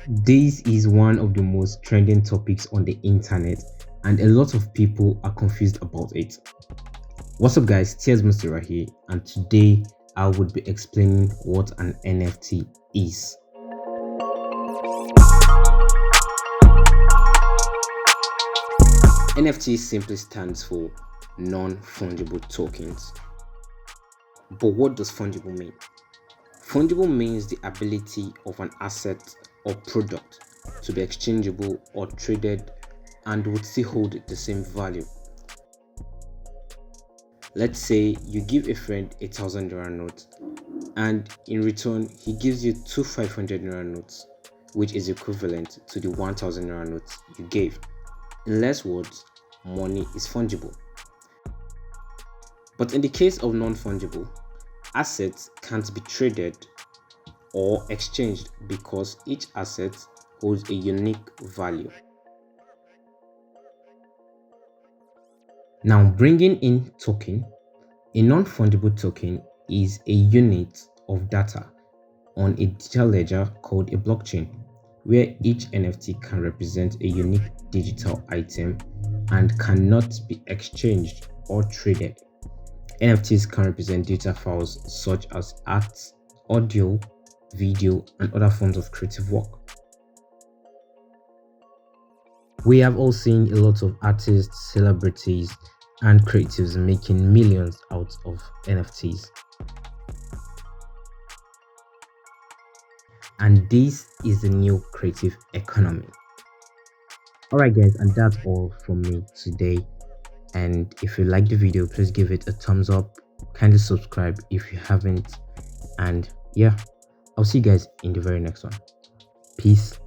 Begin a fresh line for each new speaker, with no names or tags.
This is one of the most trending topics on the internet, and a lot of people are confused about it. What's up, guys? TSMUSTY right here, and today I would be explaining what an NFT is. NFT simply stands for non-fungible tokens. But what does fungible mean? Fungible means the ability of an asset or product to be exchangeable or traded and would still hold the same value. Let's say you give a friend a 1,000 naira note, and in return he gives you two 500 naira notes, which is equivalent to the 1,000 naira notes you gave. In less words, money is fungible. But in the case of non-fungible, assets can't be traded or exchanged because each asset holds a unique value. Now, bringing in token, a non-fungible token is a unit of data on a digital ledger called a blockchain, where each NFT can represent a unique digital item and cannot be exchanged or traded. NFTs can represent data files such as art, audio, video, and other forms of creative work. We have all seen a lot of artists, celebrities, and creatives making millions out of NFTs. And this is the new creative economy. Alright guys, and that's all from me today. And if you like the video, please give it a thumbs up. Kindly subscribe if you haven't. And yeah, I'll see you guys in the very next one. Peace.